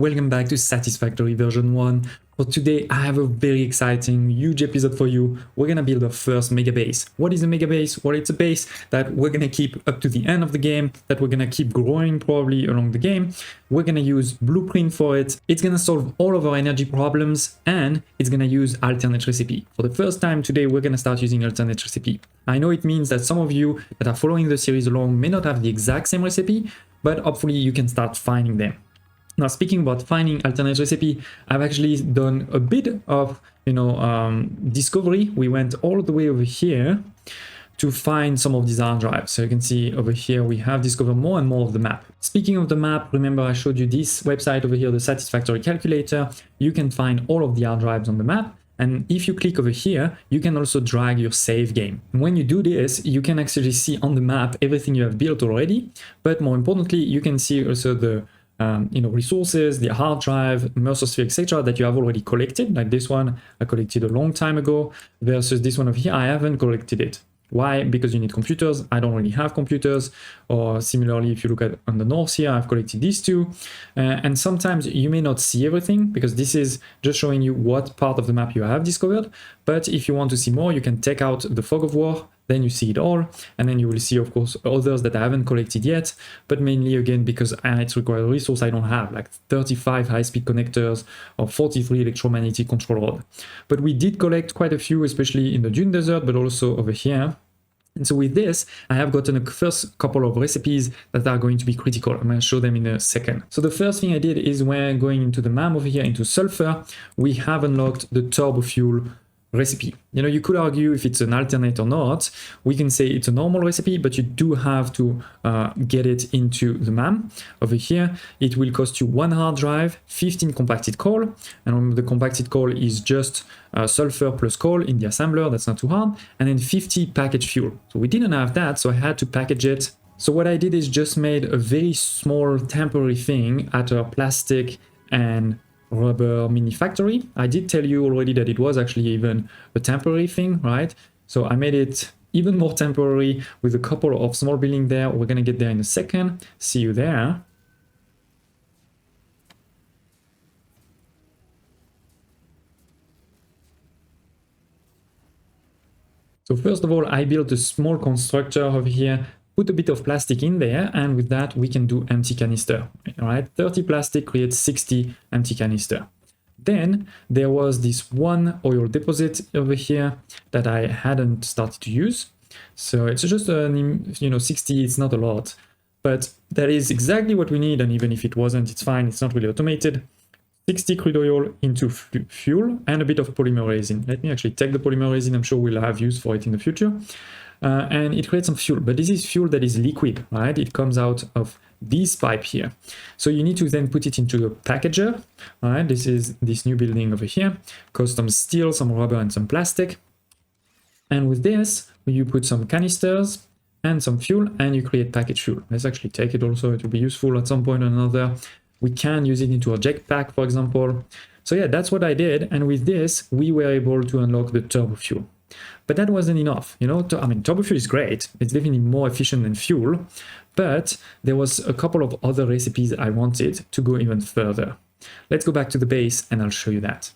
Welcome back to Satisfactory version 1. For today, I have a very exciting, huge episode for you. We're gonna build our first mega base. What is a mega base? Well, it's a base that we're gonna keep up to the end of the game, that we're gonna keep growing probably along the game. We're gonna use Blueprint for it. It's gonna solve all of our energy problems, and it's gonna use alternate recipe. For the first time today, we're gonna start using alternate recipe. I know it means that some of you that are following the series along may not have the exact same recipe, but hopefully you can start finding them. Now, speaking about finding alternate recipe, I've actually done a bit of, discovery. We went all the way over here to find some of these hard drives. So you can see over here, we have discovered more and more of the map. Speaking of the map, remember I showed you this website over here, the Satisfactory calculator. You can find all of the hard drives on the map. And if you click over here, you can also drag your save game. And when you do this, you can actually see on the map everything you have built already. But more importantly, you can see also the resources, the hard drive, Mercer sphere, etc. that you have already collected. Like this one, I collected a long time ago, versus this one over here, I haven't collected it. Why? Because you need computers. I don't really have computers. Or similarly, if you look at on the north here, I've collected these two. And sometimes you may not see everything because this is just showing you what part of the map you have discovered. But if you want to see more, you can take out the fog of war. Then you see it all, and then you will see, of course, others that I haven't collected yet, but mainly, again, because it requires a resource I don't have, like 35 high-speed connectors or 43 electromagnetic control rods. But we did collect quite a few, especially in the Dune Desert, but also over here. And so with this, I have gotten a first couple of recipes that are going to be critical. I'm going to show them in a second. So the first thing I did is when going into the map over here, into sulfur, we have unlocked the turbo fuel recipe. You could argue if it's an alternate or not. We can say it's a normal recipe, but you do have to get it into the MAM. Over here, it will cost you 1 hard drive, 15 compacted coal, and remember the compacted coal is just sulfur plus coal in the assembler, that's not too hard, and then 50 packaged fuel. So we didn't have that, so I had to package it. So what I did is just made a very small temporary thing at a plastic and rubber mini factory. I did tell you already that it was actually even a temporary thing, right? So I made it even more temporary with a couple of small buildings there. We're gonna get there in a second. See you there. So first of all, I built a small constructor over here, put a bit of plastic in there, and with that we can do empty canister. All right, 30 plastic creates 60 empty canister. Then there was this one oil deposit over here that I hadn't started to use. So it's just 60, it's not a lot, but that is exactly what we need. And even if it wasn't, it's fine, it's not really automated. 60 crude oil into fuel and a bit of polymer resin. Let me actually take the polymer resin, I'm sure we'll have use for it in the future. And it creates some fuel, but this is fuel that is liquid, right? It comes out of this pipe here. So you need to then put it into a packager, right? This is this new building over here, custom steel, some rubber and some plastic. And with this, you put some canisters and some fuel and you create packaged fuel. Let's actually take it also, it will be useful at some point or another. We can use it into a jetpack, for example. So yeah, that's what I did. And with this, we were able to unlock the turbo fuel. But that wasn't enough, turbo fuel is great. It's definitely more efficient than fuel, but there was a couple of other recipes I wanted to go even further. Let's go back to the base and I'll show you that.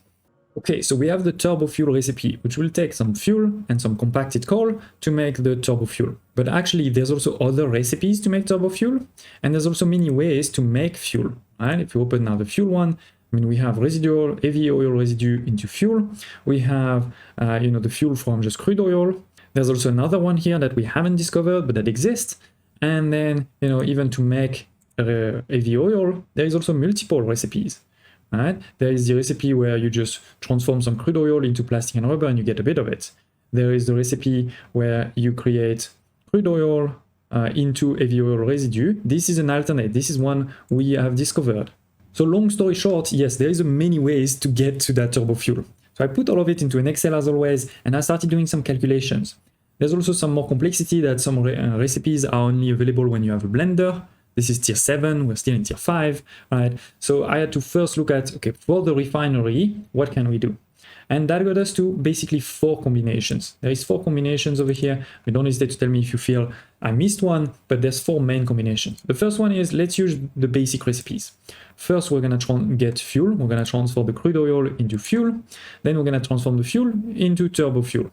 Okay, so we have the turbo fuel recipe, which will take some fuel and some compacted coal to make the turbo fuel. But actually, there's also other recipes to make turbo fuel, and there's also many ways to make fuel. Right? If you open now the fuel one, we have residual, heavy oil residue into fuel. We have, the fuel from just crude oil. There's also another one here that we haven't discovered, but that exists. And then, even to make heavy oil, there is also multiple recipes. Right? There is the recipe where you just transform some crude oil into plastic and rubber and you get a bit of it. There is the recipe where you create crude oil into heavy oil residue. This is an alternate. This is one we have discovered. So long story short, yes, there is many ways to get to that turbo fuel. So I put all of it into an Excel as always, and I started doing some calculations. There's also some more complexity that some recipes are only available when you have a blender. This is tier 7, we're still in tier 5, right? So I had to first look at, okay, for the refinery, what can we do? And that got us to basically 4 combinations. There is 4 combinations over here. You don't hesitate to tell me if you feel I missed one, but there's 4 main combinations. The first one is, let's use the basic recipes. First, we're gonna get fuel. We're gonna transfer the crude oil into fuel. Then we're gonna transform the fuel into turbo fuel.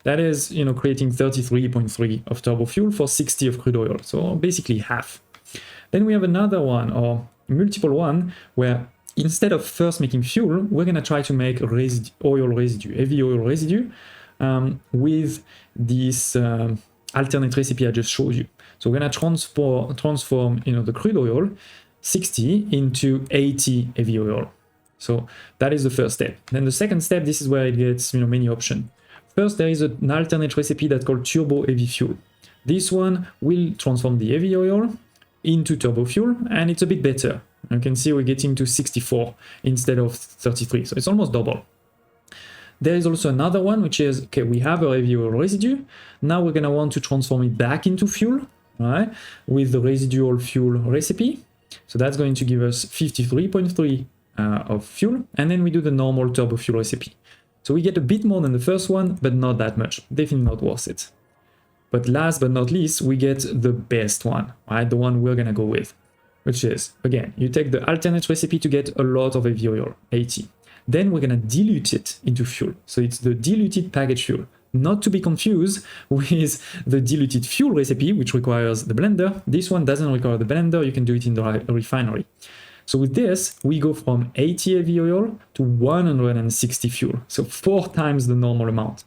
That is, creating 33.3 of turbo fuel for 60 of crude oil. So basically half. Then we have another one, or multiple one, where instead of first making fuel, we're going to try to make oil residue, heavy oil residue, with this alternate recipe I just showed you. So we're going to transform the crude oil 60 into 80 heavy oil. So that is the first step. Then the second step, this is where it gets many options. First, there is an alternate recipe that's called turbo heavy fuel. This one will transform the heavy oil into turbo fuel, and it's a bit better. You can see we're getting to 64 instead of 33, so it's almost double. There is also another one, which is, okay, we have a heavy oil residue. Now we're going to want to transform it back into fuel, right, with the residual fuel recipe. So that's going to give us 53.3 of fuel, and then we do the normal turbo fuel recipe. So we get a bit more than the first one, but not that much. Definitely not worth it. But last but not least, we get the best one, right? The one we're gonna go with, which is, again, you take the alternate recipe to get a lot of heavy oil, 80. Then we're gonna dilute it into fuel. So it's the diluted packaged fuel, not to be confused with the diluted fuel recipe, which requires the blender. This one doesn't require the blender. You can do it in the refinery. So with this, we go from 80 heavy oil to 160 fuel. So 4 times the normal amount.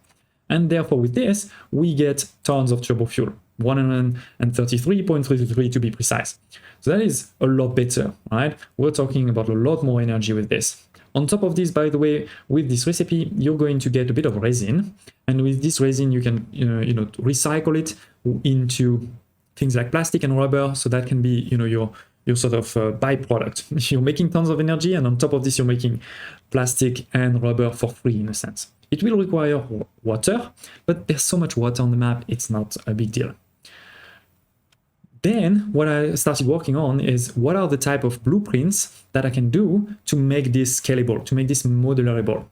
And therefore with this, we get tons of turbo fuel, 133.33 to be precise. So that is a lot better, right? We're talking about a lot more energy with this. On top of this, by the way, with this recipe, you're going to get a bit of resin. And with this resin, you can recycle it into things like plastic and rubber. So that can be your sort of byproduct. You're making tons of energy, and on top of this, you're making plastic and rubber for free in a sense. It will require water, but there's so much water on the map, it's not a big deal. Then what I started working on is what are the type of blueprints that I can do to make this scalable, to make this modularable.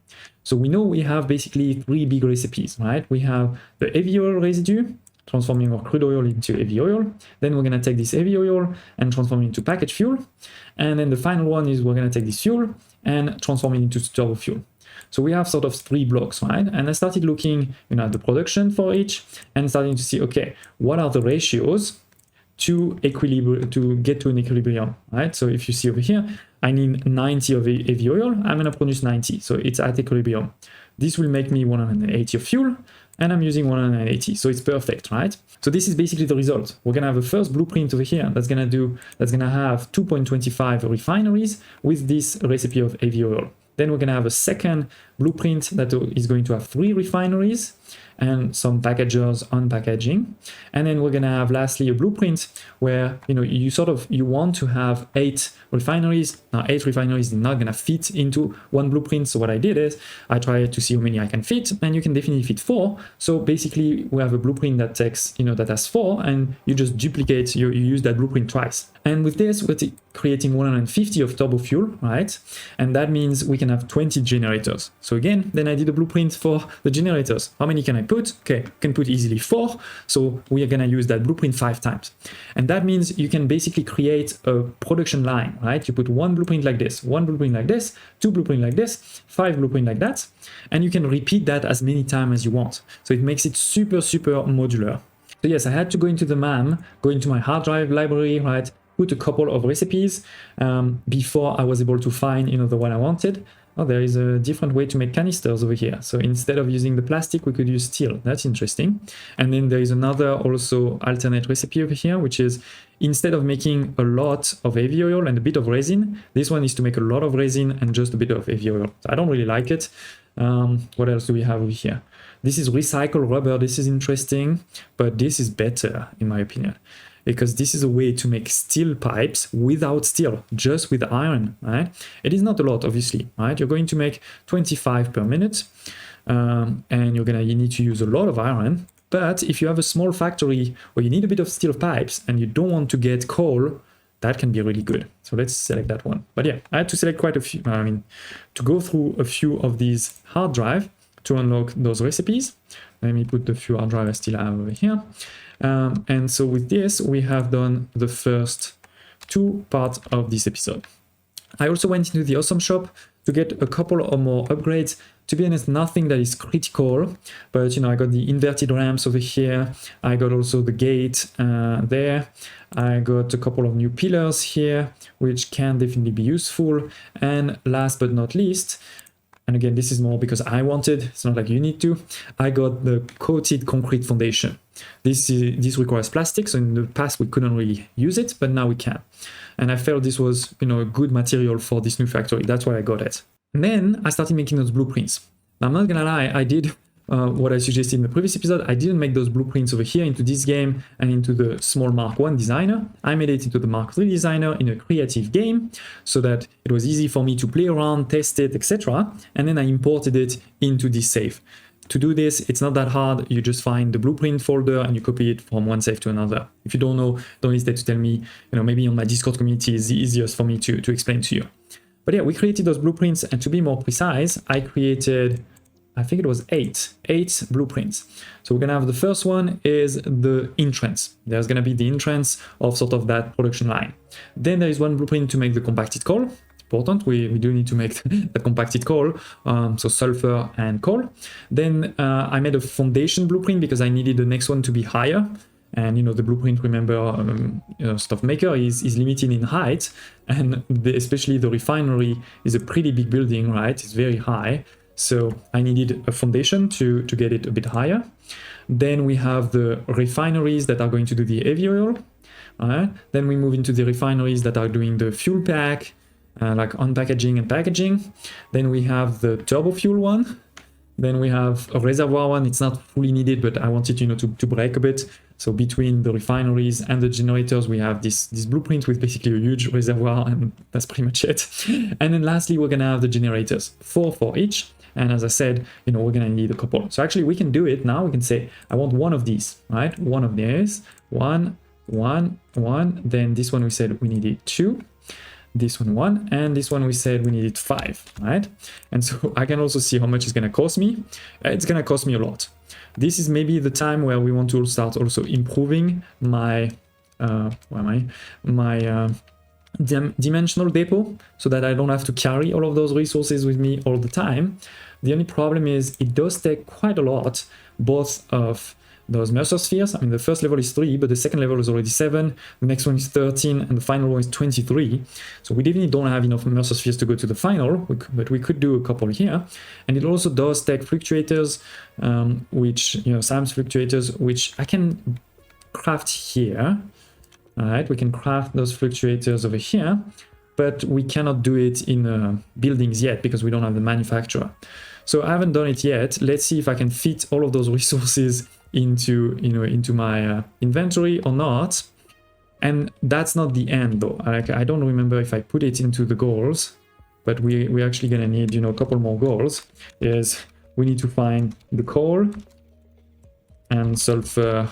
So we know we have basically 3 big recipes, right? We have the heavy oil residue, transforming our crude oil into heavy oil. Then we're going to take this heavy oil and transform it into packaged fuel. And then the final one is we're going to take this fuel and transform it into turbo fuel. So we have sort of 3 blocks, right? And I started looking at the production for each and starting to see, okay, what are the ratios to get to an equilibrium, right? So if you see over here, I need 90 of heavy oil, I'm going to produce 90. So it's at equilibrium. This will make me 180 of fuel, and I'm using 180, so it's perfect, right? So this is basically the result. We're gonna have a first blueprint over here that's gonna have 2.25 refineries with this recipe of heavy oil. Then we're gonna have a second blueprint that is going to have 3 refineries and some packagers on packaging. And then we're gonna have lastly a blueprint where you want to have 8 refineries. Now 8 refineries are not gonna fit into one blueprint. So what I did is I tried to see how many I can fit, and you can definitely fit 4. So basically we have a blueprint that takes, that has 4, and you just duplicate, you use that blueprint twice. And with this, we're creating 150 of turbo fuel, right? And that means we can have 20 generators. So again, then I did a blueprint for the generators. How many can I put? Okay, I can put easily 4. So we are gonna use that blueprint 5 times. And that means you can basically create a production line, right? You put 1 blueprint like this, 1 blueprint like this, 2 blueprint like this, 5 blueprint like that. And you can repeat that as many times as you want. So it makes it super, super modular. So yes, I had to go into the MAM, go into my hard drive library, right? Put a couple of recipes before I was able to find, the one I wanted. Oh, there is a different way to make canisters over here. So instead of using the plastic, we could use steel. That's interesting. And then there is another also alternate recipe over here, which is instead of making a lot of heavy oil and a bit of resin, this one is to make a lot of resin and just a bit of heavy oil. So I don't really like it. What else do we have over here? This is recycled rubber. This is interesting, but this is better in my opinion, because this is a way to make steel pipes without steel, just with iron, right? It is not a lot, obviously, right? You're going to make 25 per minute, and you need to use a lot of iron. But if you have a small factory where you need a bit of steel pipes and you don't want to get coal that can be really good. So let's select that one. But yeah, I had to select quite a few, to go through a few of these hard drive to unlock those recipes. Let me put the few hard drive I still have over here. And so with this, we have done the first 2 parts of this episode. I also went into the Awesome Shop to get a couple of more upgrades. To be honest, nothing that is critical, but I got the inverted ramps over here. I got also the gate there. I got a couple of new pillars here, which can definitely be useful. And last but not least, and again, this is more because I wanted, it's not like you need to, I got the coated concrete foundation. This requires plastic, so in the past we couldn't really use it, but now we can. And I felt this was, a good material for this new factory. That's why I got it. And then I started making those blueprints. Now, I'm not gonna lie, I did what I suggested in the previous episode. I didn't make those blueprints over here into this game and into the small Mark 1 designer. I made it into the Mark 3 designer in a creative game so that it was easy for me to play around, test it, etc. And then I imported it into this save. To do this, it's not that hard. You just find the blueprint folder and you copy it from one save to another. If you don't know, don't hesitate to tell me, maybe on my Discord community is the easiest for me to explain to you. But yeah, we created those blueprints, and to be more precise, I created, I think it was eight blueprints. So we're gonna have the first one is the entrance. There's gonna be the entrance of sort of that production line. Then there is one blueprint to make the compacted coal. Important, we do need to make the compacted coal, so sulfur and coal. Then I made a foundation blueprint because I needed the next one to be higher. And the blueprint, remember, stuff maker is limited in height, and especially the refinery is a pretty big building, right? It's very high. So I needed a foundation to get it a bit higher. Then we have the refineries that are going to do the heavy oil. Then we move into the refineries that are doing the fuel pack, like unpackaging and packaging. Then we have the turbo fuel one. Then we have a reservoir one. It's not fully needed, but I wanted to break a bit. So between the refineries and the generators, we have this blueprint with basically a huge reservoir, and that's pretty much it. And then lastly, we're gonna have the generators, 4 for each. And as I said, we're gonna need a couple. So actually we can do it now. We can say, I want one of these, right? One of these, one. Then this one we said we needed 2. This one, and this one we said we needed 5, right? And so I can also see how much it's gonna cost me. It's gonna cost me a lot. This is maybe the time where we want to start also improving my dimensional depot, so that I don't have to carry all of those resources with me all the time. The only problem is it does take quite a lot, both of those Mercer spheres. I mean, the first level is 3, but the second level is already 7. The next one is 13, and the final one is 23. So we definitely don't have enough Mercer spheres to go to the final, but we could do a couple here. And it also does take fluctuators, which, Sam's fluctuators, which I can craft here. All right, we can craft those fluctuators over here, but we cannot do it in buildings yet because we don't have the manufacturer. So I haven't done it yet. Let's see if I can fit all of those resources into my inventory or not. And that's not the end though. I don't remember if I put it into the goals, but we're actually gonna need a couple more goals. Is we need to find the coal and sulfur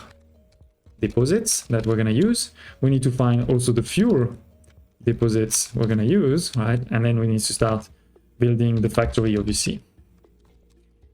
deposits that we're gonna use. We need to find also the fuel deposits we're gonna use, right? And then we need to start building the factory, obviously.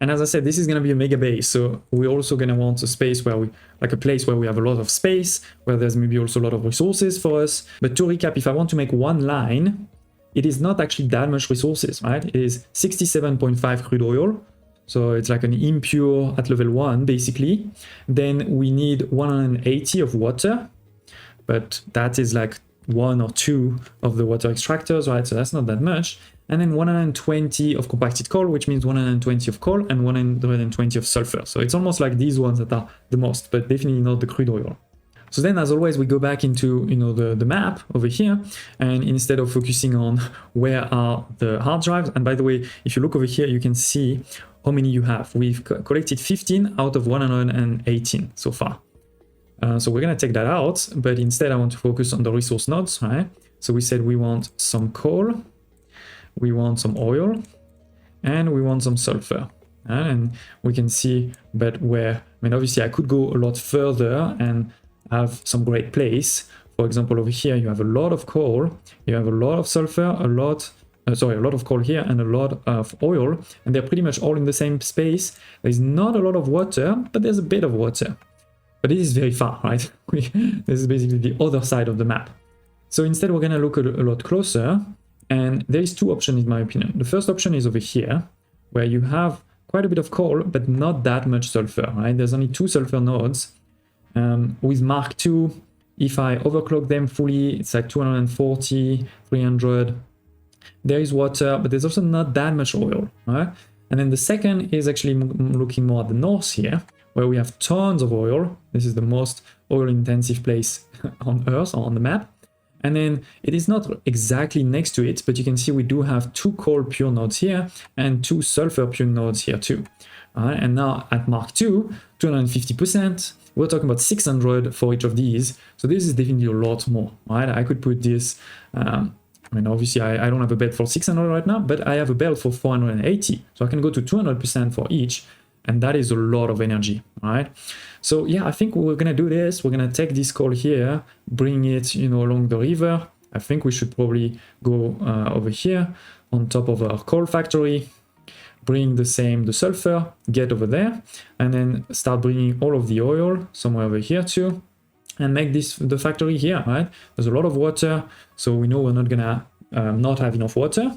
And as I said, this is going to be a mega base, so we're also going to want a space where a place where we have a lot of space, where there's maybe also a lot of resources for us. But to recap, if I want to make one line, it is not actually that much resources, right? It is 67.5 crude oil, so it's like an impure at level 1, basically. Then we need 180 of water, but that is like 1 or 2 of the water extractors, right? So that's not that much. And then 120 of compacted coal, which means 120 of coal and 120 of sulfur. So it's almost like these ones that are the most, but definitely not the crude oil. So then, as always, we go back into the map over here, and instead of focusing on where are the hard drives, and by the way, if you look over here, you can see how many you have. We've collected 15 out of 118 so far. So we're gonna take that out, but instead I want to focus on the resource nodes, right? So we said we want some coal, we want some oil, and we want some sulfur. And we can see, but where, I mean, obviously I could go a lot further and have some great place For example, over here, you have a lot of coal, you have a lot of sulfur, a lot of coal here and a lot of oil, and they're pretty much all in the same space. There's not a lot of water, but there's a bit of water. But it is very far, right? This is basically the other side of the map. So instead, we're gonna look a lot closer, and there is two options in my opinion. The first option is over here, where you have quite a bit of coal, but not that much sulfur, right? There's only 2 sulfur nodes. With Mark II, if I overclock them fully, it's like 240, 300. There is water, but there's also not that much oil, right? And then the second is actually looking more at the north here, where we have tons of oil. This is the most oil-intensive place on Earth, or on the map. And then it is not exactly next to it, but you can see we do have 2 coal pure nodes here and 2 sulfur pure nodes here too. And now at Mark II, 250%, we're talking about 600 for each of these. So this is definitely a lot more, right? I could put this, I mean, obviously I don't have a belt for 600 right now, but I have a belt for 480. So I can go to 200% for each. And that is a lot of energy, right? So yeah, I think we're gonna do this. We're gonna take this coal here, bring it, along the river. I think we should probably go over here on top of our coal factory, bring the sulfur, get over there, and then start bringing all of the oil somewhere over here too, and make this the factory here, right? There's a lot of water, so we know we're not gonna not have enough water.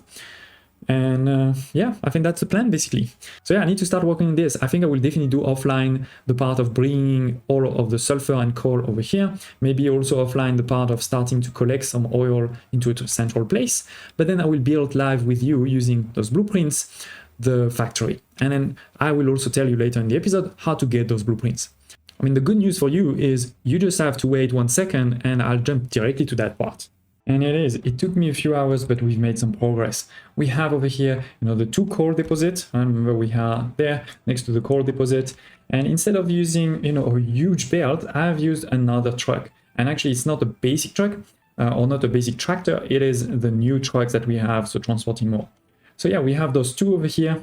And yeah, I think that's the plan basically. So yeah, I need to start working on this. I think I will definitely do offline the part of bringing all of the sulfur and coal over here. Maybe also offline the part of starting to collect some oil into a central place. But then I will build live with you using those blueprints, the factory. And then I will also tell you later in the episode how to get those blueprints. I mean, the good news for you is you just have to wait 1 second and I'll jump directly to that part. And it took me a few hours, but we've made some progress. We have over here, the 2 coal deposits. I remember we are there next to the coal deposit. And instead of using, a huge belt, I've used another truck. And actually, it's not a basic truck or not a basic tractor. It is the new trucks that we have, so transporting more. So yeah, we have those 2 over here,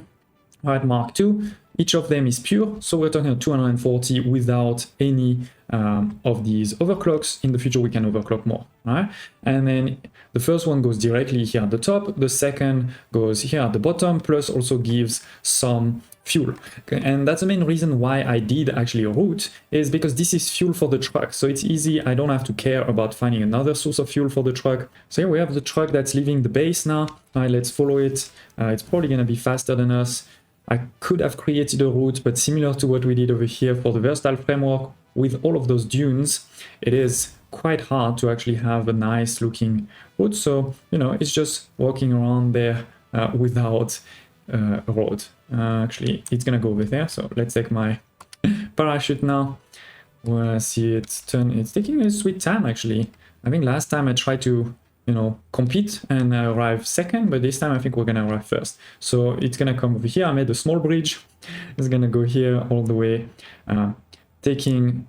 right, Mark II. Each of them is pure, so we're talking about 240 without any of these overclocks. In the future, we can overclock more, right? And then the first one goes directly here at the top, the second goes here at the bottom, plus also gives some fuel. Okay? And that's the main reason why I did actually a route, is because this is fuel for the truck. So it's easy, I don't have to care about finding another source of fuel for the truck. So here we have the truck that's leaving the base now. All right, let's follow it. It's probably gonna be faster than us. I could have created a route, but similar to what we did over here for the versatile framework, with all of those dunes, it is quite hard to actually have a nice looking route. So, it's just walking around there without a road. Actually, it's gonna go over there. So let's take my parachute now. We'll see it turn. It's taking a sweet time, actually. I think last time I tried to compete and arrive second, but this time I think we're gonna arrive first. So it's gonna come over here. I made a small bridge. It's gonna go here all the way, taking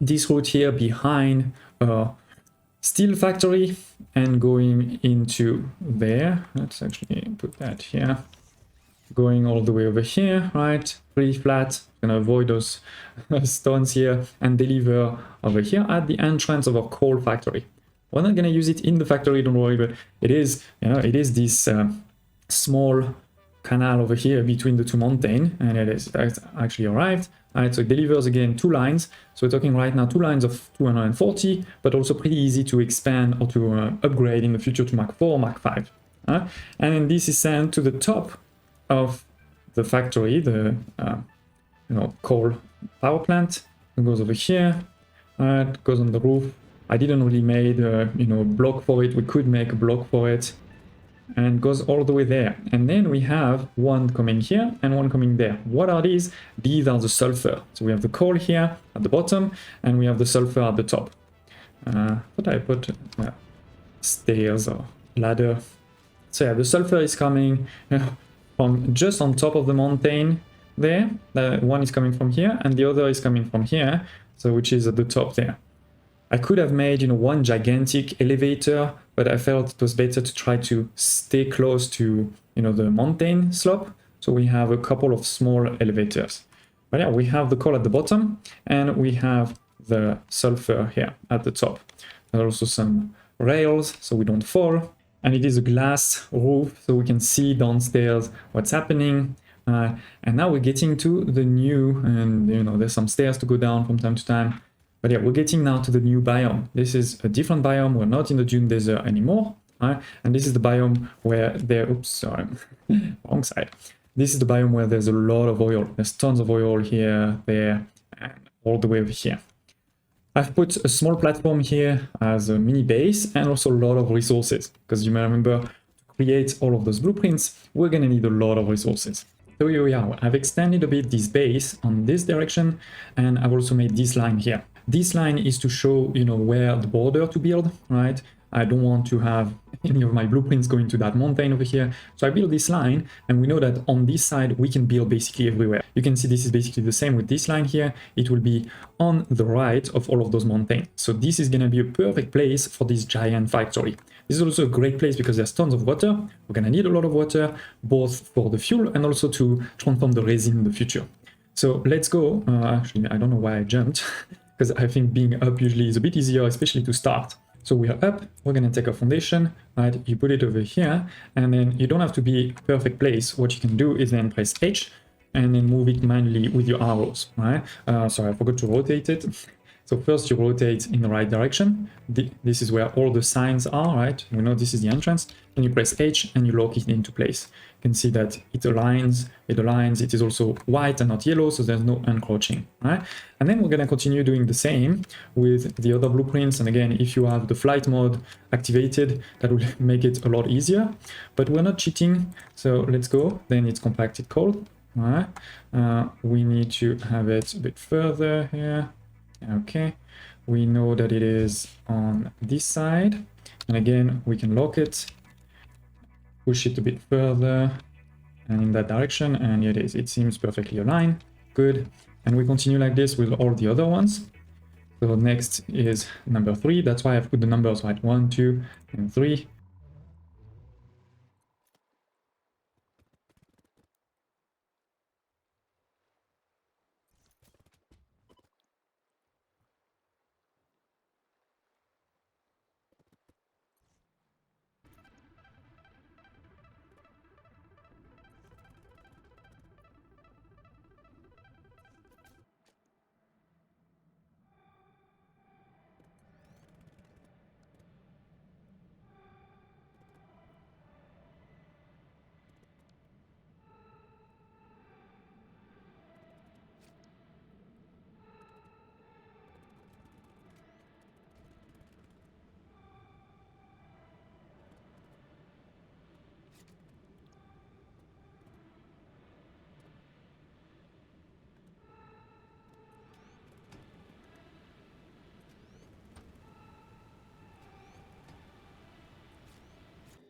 this route here behind a steel factory and going into there. Let's actually put that here. Going all the way over here, right? Pretty flat. Gonna avoid those stones here and deliver over here at the entrance of our coal factory. We're not gonna use it in the factory, don't worry, but it is, it is this small canal over here between the 2 mountains, and it's actually arrived. All right, so it delivers again 2 lines. So we're talking right now 2 lines of 240, but also pretty easy to expand or to upgrade in the future to Mark 4 or Mark 5. And then this is sent to the top of the factory, the coal power plant. It goes over here. It goes on the roof. I didn't really made block for it. We could make a block for it, and goes all the way there. And then we have one coming here and one coming there. What are these? These are the sulfur. So we have the coal here at the bottom, and we have the sulfur at the top. What I put stairs or ladder. So yeah, the sulfur is coming from just on top of the mountain there. One is coming from here, and the other is coming from here. So which is at the top there. I could have made, one gigantic elevator, but I felt it was better to try to stay close to, the mountain slope. So we have a couple of small elevators. But yeah, we have the coal at the bottom and we have the sulfur here at the top. There are also some rails so we don't fall. And it is a glass roof so we can see downstairs what's happening. And now we're getting to the new, and you know, there's some stairs to go down from time to time. But yeah, we're getting now to the new biome. This is a different biome. We're not in the dune desert anymore. And this is the biome where there, oops, sorry, wrong side. This is the biome where there's a lot of oil. There's tons of oil here, there, and all the way over here. I've put a small platform here as a mini base and also a lot of resources, because you may remember to create all of those blueprints, we're going to need a lot of resources. So here we are. I've extended a bit this base on this direction, and I've also made this line here. This line is to show, you know, where the border to build, right? I don't want to have any of my blueprints going to that mountain over here. So I build this line, and we know that on this side, we can build basically everywhere. You can see this is basically the same with this line here. It will be on the right of all of those mountains. So this is going to be a perfect place for this giant factory. This is also a great place because there's tons of water. We're going to need a lot of water, both for the fuel and also to transform the resin in the future. So let's go. Actually, I don't know why I jumped, because I think being up usually is a bit easier, especially to start. So we are up, we're going to take a foundation, right? You put it over here, and then you don't have to be a perfect place. What you can do is then press H and then move it manually with your arrows, right? Sorry, I forgot to rotate it. So first you rotate in the right direction. This is where all the signs are, right? We know this is the entrance. Then you press H and you lock it into place. You can see that it aligns, it is also white and not yellow, so there's no encroaching, right? And then we're going to continue doing the same with the other blueprints. And again, if you have the flight mode activated, that will make it a lot easier, but we're not cheating. So let's go. Then it's compacted coal, all right? We need to have it a bit further here. Okay, we know that it is on this side, and again we can lock it, push it a bit further and in that direction, and here it is. It seems perfectly aligned. Good. And we continue like this with all the other ones. So next is number 3. That's why I've put the numbers right, 1, 2, and 3.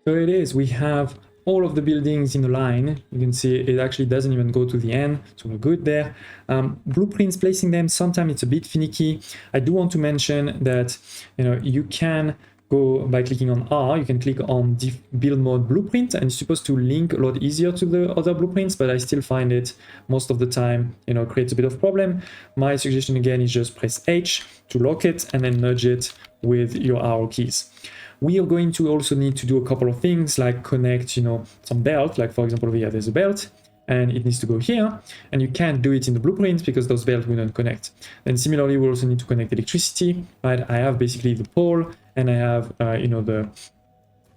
So it is, we have all of the buildings in a line. You can see it actually doesn't even go to the end, so we're good there. Blueprints, placing them, sometimes it's a bit finicky. I do want to mention that, you know, you can go by clicking on R, you can click on build mode blueprint, and it's supposed to link a lot easier to the other blueprints, but I still find it most of the time, you know, creates a bit of problem. My suggestion again is just press H to lock it and then nudge it with your arrow keys. We are going to also need to do a couple of things like connect, you know, some belt, like for example over here there's a belt and it needs to go here, and you can't do it in the blueprints because those belts wouldn't connect. And similarly we also need to connect electricity, right? I have basically the pole and I have you know, the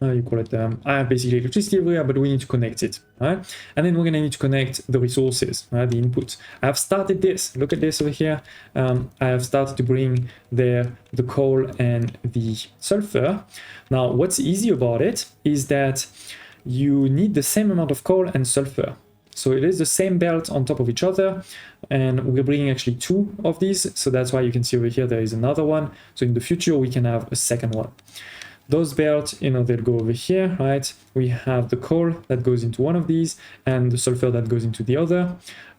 you call it, I have basically electricity everywhere, but we need to connect it, right? And then we're gonna need to connect the resources, right? The inputs. I have started this, look at this over here. I have started to bring there the coal and the sulfur. Now, what's easy about it is that you need the same amount of coal and sulfur. So it is the same belt on top of each other, and we're bringing actually 2 of these. So that's why you can see over here, there is another one. So in the future, we can have a second one. Those belts, you know, they'll go over here, right? We have the coal that goes into one of these and the sulfur that goes into the other.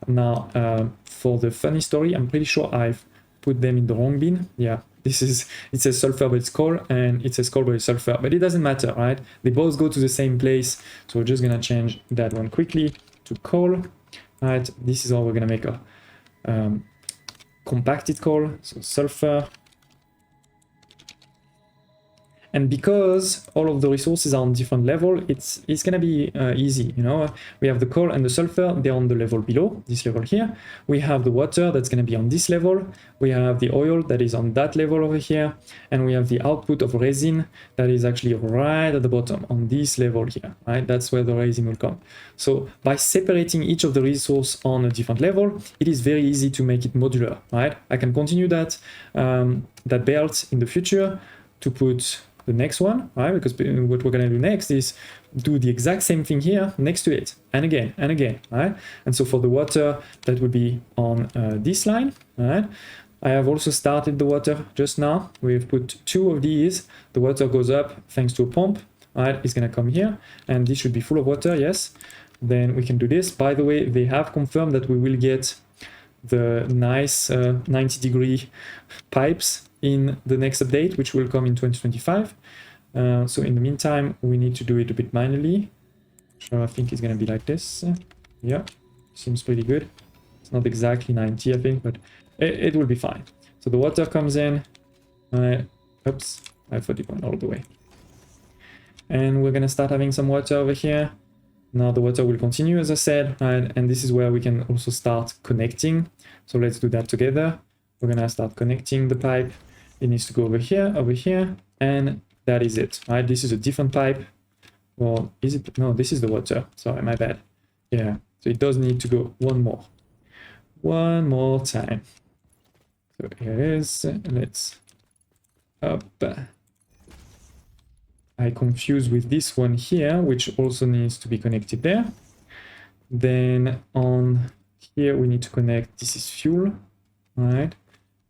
Now, for the funny story, I'm pretty sure I've put them in the wrong bin. Yeah, this is, it says sulfur, but it's coal, and it says coal, but it's sulfur, but it doesn't matter, right? They both go to the same place. So we're just gonna change that one quickly to coal, right? This is how we're gonna make a compacted coal, so sulfur. And because all of the resources are on different level, it's gonna be easy, you know. We have the coal and the sulfur, they're on the level below, this level here. We have the water that's gonna be on this level. We have the oil that is on that level over here. And we have the output of resin that is actually right at the bottom on this level here, right? That's where the resin will come. So by separating each of the resource on a different level, it is very easy to make it modular, right? I can continue that, that belt in the future to put the next one, right? Because what we're gonna do next is do the exact same thing here next to it, and again, right? And so for the water, that will be on this line, right? I have also started the water just now. We've put 2 of these. The water goes up thanks to a pump, right? It's gonna come here, and this should be full of water, yes. Then we can do this. By the way, they have confirmed that we will get the nice 90-degree pipes in the next update, which will come in 2025. So in the meantime, we need to do it a bit manually. So I think it's gonna be like this. Yeah, seems pretty good. It's not exactly 90, I think, but it will be fine. So the water comes in. Oops, I thought it went all the way. And we're gonna start having some water over here. Now the water will continue, as I said, right? And this is where we can also start connecting. So let's do that together. We're gonna start connecting the pipe. It needs to go over here, and that is it, right? This is a different pipe. Well, is it? No, this is the water. Sorry, my bad. Yeah, so it does need to go one more time. So here it is. Let's up. I confuse with this one here, which also needs to be connected there. Then on here we need to connect. This is fuel, right?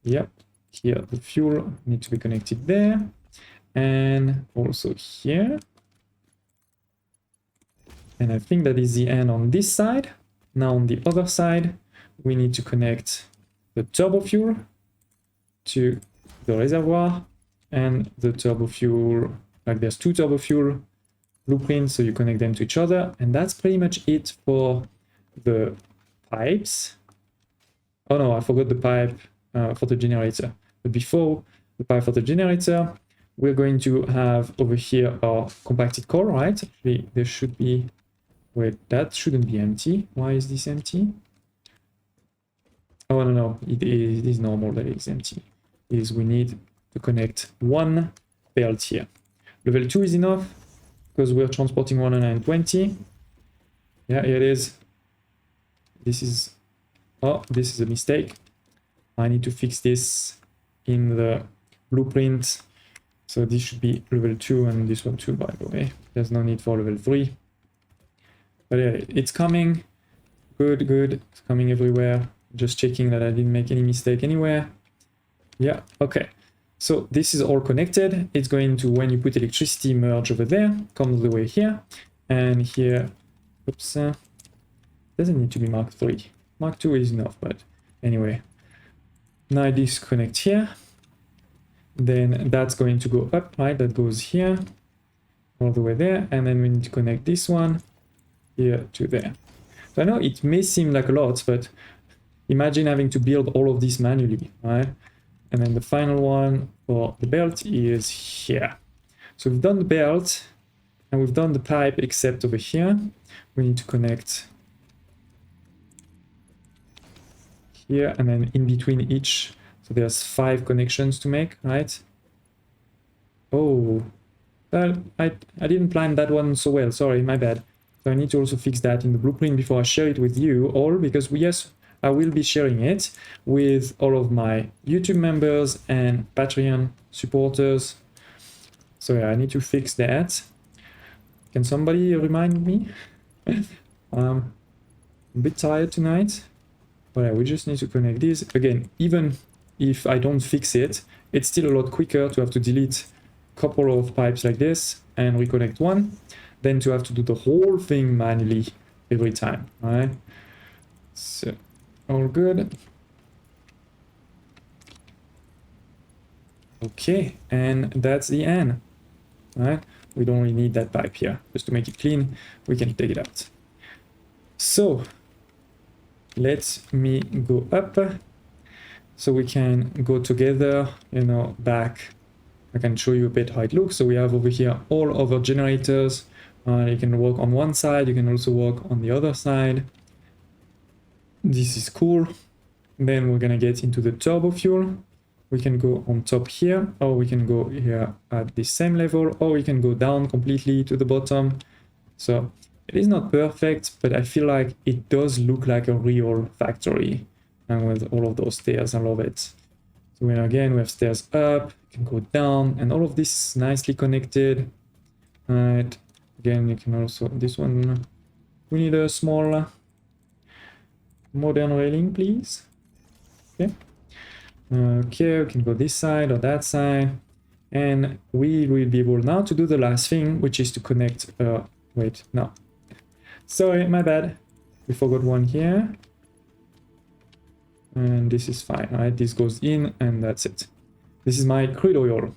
Yep. Here the fuel needs to be connected there, and also here. And I think that is the end on this side. Now on the other side, we need to connect the turbo fuel to the reservoir, and the turbo fuel, like there's 2 turbo fuel blueprints, so you connect them to each other, and that's pretty much it for the pipes. Oh no, I forgot the pipe for the generator. But before the pipe for the generator, we're going to have over here our compacted coal, right? Actually, there should be, wait, that shouldn't be empty. Why is this empty? Oh, no, it is normal that it's empty. Is we need to connect 1 belt here. Level 2 is enough because we're transporting 120. Yeah, here it is. This is, oh, this is a mistake. I need to fix this in the blueprint. So this should be level 2 and this one too, by the way. There's no need for level 3. But yeah, it's coming. Good. It's coming everywhere. Just checking that I didn't make any mistake anywhere. Yeah, okay. So this is all connected. It's going to, when you put electricity, merge over there, come all the way here. And here, oops, doesn't need to be Mark 3. Mark 2 is enough, but anyway. Now I disconnect here. Then that's going to go up, right? That goes here, all the way there. And then we need to connect this one here to there. So I know it may seem like a lot, but imagine having to build all of this manually, right? And then the final one for the belt is here. So we've done the belt and we've done the pipe, except over here. We need to connect here and then in between each. So there's 5 connections to make, right? Oh, well, I didn't plan that one so well. Sorry, my bad. So I need to also fix that in the blueprint before I share it with you all, because yes, I will be sharing it with all of my YouTube members and Patreon supporters. So yeah, I need to fix that. Can somebody remind me? I'm a bit tired tonight. But yeah, we just need to connect these. Again, even if I don't fix it, it's still a lot quicker to have to delete a couple of pipes like this and reconnect one than to have to do the whole thing manually every time, right? So all good. Okay, and that's the end, right? We don't really need that pipe here. Just to make it clean, we can take it out. So let me go up so we can go together, you know, back I can show you a bit how it looks. So we have over here all other generators. You can work on one side, you can also work on the other side. This is cool. Then we're gonna get into the turbo fuel. We can go on top here, or we can go here at the same level, or we can go down completely to the bottom. So it is not perfect, but I feel like it does look like a real factory. And with all of those stairs, I love it. So again, we have stairs up, you can go down, and all of this is nicely connected. Right. Again, you can also, this one, we need a small modern railing, please. Okay. Okay, we can go this side or that side. And we will be able now to do the last thing, which is to connect, wait, no. Sorry, my bad. We forgot one here. And this is fine, right? This goes in and that's it. This is my crude oil.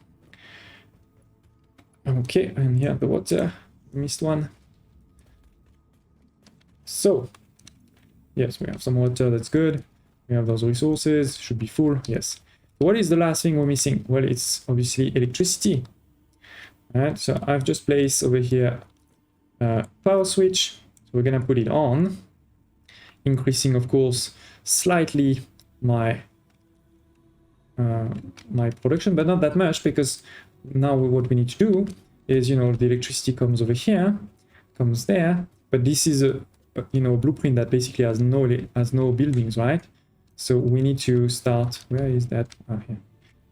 Okay, and here the water. Missed one. So, yes, we have some water, that's good. We have those resources, should be full, yes. What is the last thing we're missing? Well, it's obviously electricity. Alright, so I've just placed over here a power switch. So we're gonna put it on, increasing, of course, slightly my my production, but not that much, because now what we need to do is, you know, the electricity comes over here, comes there, but this is a you know, blueprint that basically has no buildings, right? So we need to start, where is that? Oh, here.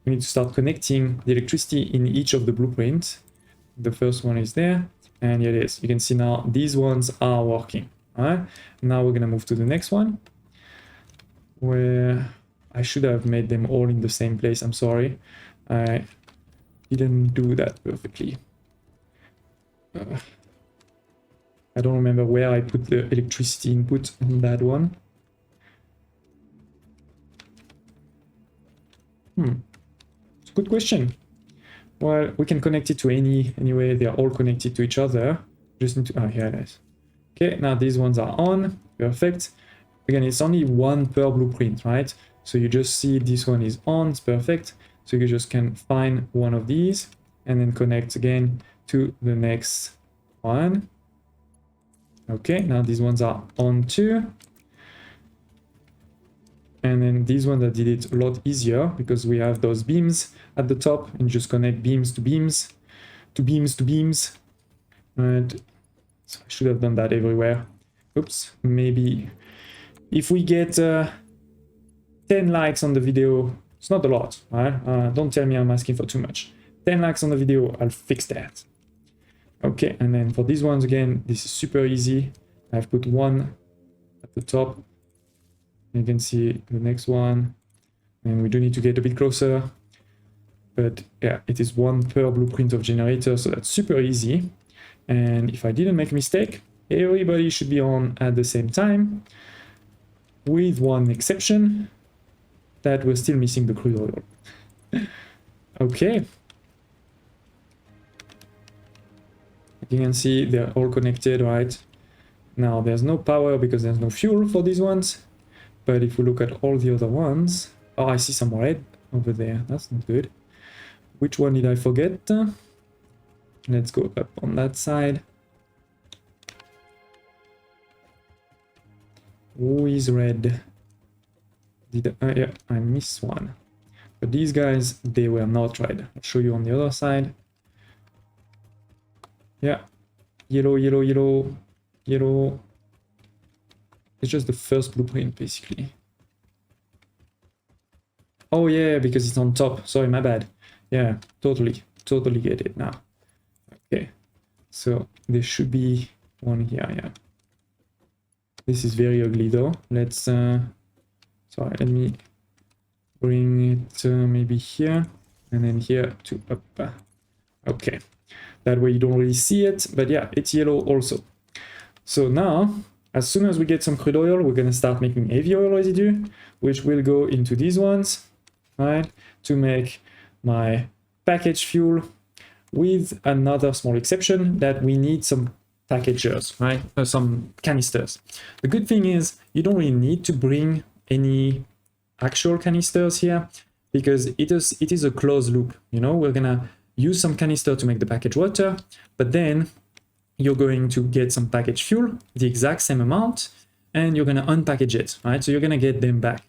We need to start connecting the electricity in each of the blueprints. The first one is there, and here it is. You can see now these ones are working. All right, now we're gonna move to the next one, where I should have made them all in the same place. I'm sorry, I didn't do that perfectly. I don't remember where I put the electricity input on that one. It's a good question. Well, we can connect it to anyway, they are all connected to each other. Just need to, here it is. Okay, now these ones are on, perfect. Again, it's only one per blueprint, right? So you just see this one is on, it's perfect. So you just can find one of these and then connect again to the next one. Okay, now these ones are on too. And then these ones, I did it a lot easier because we have those beams at the top and just connect beams to beams, to beams to beams. And so I should have done that everywhere. Oops, maybe if we get 10 likes on the video, it's not a lot, right? Don't tell me I'm asking for too much. 10 likes on the video, I'll fix that. Okay, and then for these ones again, this is super easy. I've put one at the top. You can see the next one, and we do need to get a bit closer. But yeah, it is one per blueprint of generator, so that's super easy. And if I didn't make a mistake, everybody should be on at the same time, with one exception, that we're still missing the crude oil. Okay. You can see they're all connected, right? Now there's no power because there's no fuel for these ones. But if we look at all the other ones, oh, I see some red over there. That's not good. Which one did I forget? Let's go up on that side. Who is red? Yeah, I missed one. But these guys, they were not red. I'll show you on the other side. Yeah, yellow, yellow, yellow, yellow. It's just the first blueprint, basically. Oh yeah, because it's on top. Sorry, my bad. Yeah, totally get it now. Okay, so there should be one here, yeah. This is very ugly though. Let's, sorry, let me bring it maybe here, and then here to up. Okay, that way you don't really see it, but yeah, it's yellow also. So now, as soon as we get some crude oil, we're gonna start making heavy oil residue, which will go into these ones, right, to make my package fuel, with another small exception that we need some packagers, right, some canisters. The good thing is you don't really need to bring any actual canisters here because it is a closed loop. You know, we're gonna use some canister to make the package water, but then you're going to get some package fuel, the exact same amount, and you're going to unpackage it, right? So you're going to get them back.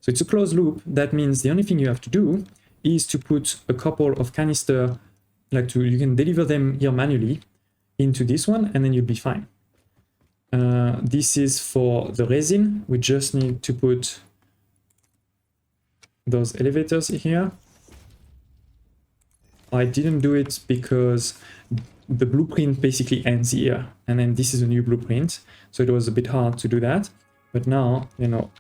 So it's a closed loop. That means the only thing you have to do is to put a couple of canister, you can deliver them here manually into this one, and then you'll be fine. This is for the resin. We just need to put those elevators here. I didn't do it because the blueprint basically ends here, and then this is a new blueprint, so it was a bit hard to do that. But now, you know,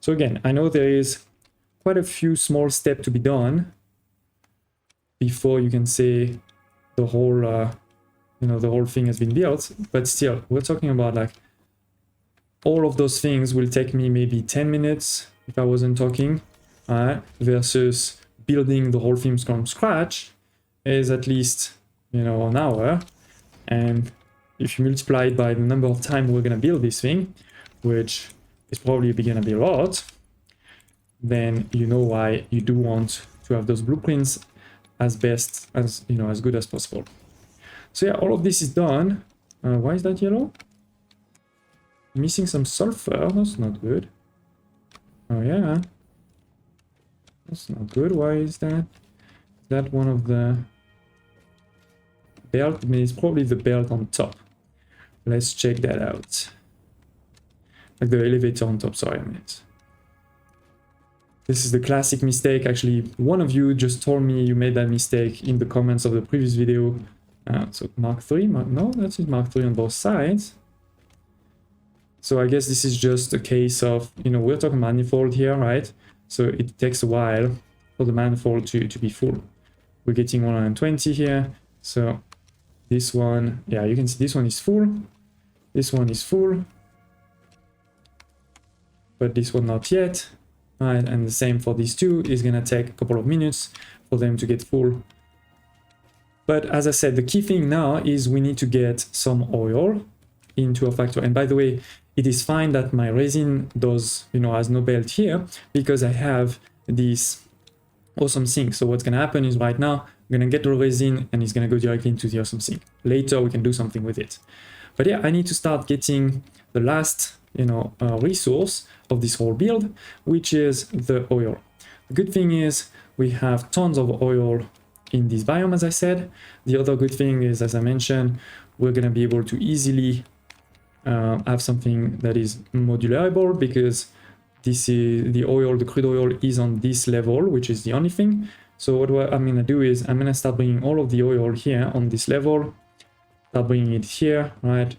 so again, I know there is quite a few small steps to be done before you can say the whole the whole thing has been built, but still we're talking about like all of those things will take me maybe 10 minutes if I wasn't talking, versus building the whole thing from scratch is at least, you know, an hour. And if you multiply it by the number of times we're going to build this thing, which is probably going to be a lot, then you know why you do want to have those blueprints as best as, you know, as good as possible. So yeah, all of this is done. Why is that yellow? Missing some sulfur. That's not good. Oh yeah, that's not good. Why is that? Is that one of the belt? I mean, it's probably the belt on top. Let's check that out. Like the elevator on top, sorry, I meant. This is the classic mistake. Actually, one of you just told me you made that mistake in the comments of the previous video. So Mark 3, no, that's it, Mark 3 on both sides. So I guess this is just a case of, you know, we're talking manifold here, right? So it takes a while for the manifold to be full. We're getting 120 here. So this one, yeah, you can see this one is full. This one is full. But this one not yet. Right, and the same for these two. Is gonna take a couple of minutes for them to get full. But as I said, the key thing now is we need to get some oil into our factory. And by the way, it is fine that my resin does, you know, has no belt here because I have this awesome sink. So what's gonna happen is right now, I'm gonna get the resin and it's gonna go directly into the awesome sink. Later, we can do something with it. But yeah, I need to start getting the last, you know, resource of this whole build, which is the oil. The good thing is we have tons of oil in this biome, as I said. The other good thing is, as I mentioned, we're going to be able to easily have something that is modularable because this is the oil, the crude oil is on this level, which is the only thing. So what I'm going to do is I'm going to start bringing all of the oil here on this level, start bringing it here, right?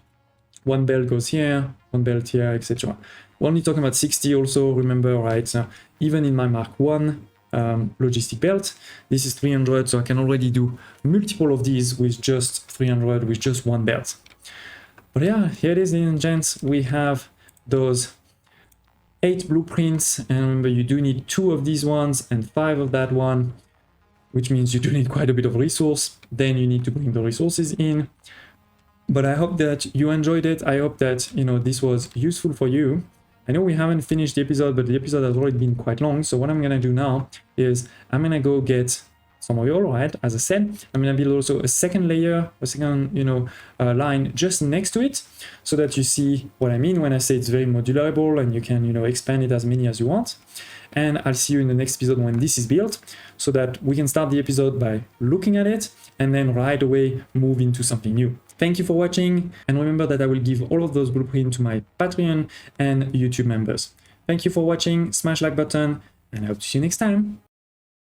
One belt goes here, one belt here, etc. We're only talking about 60 also, remember, right? So even in my Mark 1 logistic belt, this is 300, so I can already do multiple of these with just 300, with just one belt. But yeah, here it is, ladies and gents. We have those 8 blueprints, and remember, you do need 2 of these ones and 5 of that one, which means you do need quite a bit of resource. Then you need to bring the resources in. But I hope that you enjoyed it. I hope that, you know, this was useful for you. I know we haven't finished the episode, but the episode has already been quite long. So what I'm going to do now is I'm going to go get some oil, right? As I said, I'm going to build also a second layer, a second, you know, line just next to it so that you see what I mean when I say it's very modularable and you can, you know, expand it as many as you want. And I'll see you in the next episode when this is built so that we can start the episode by looking at it and then right away move into something new. Thank you for watching, and remember that I will give all of those blueprints to my Patreon and YouTube members. Thank you for watching, smash like button, and I hope to see you next time.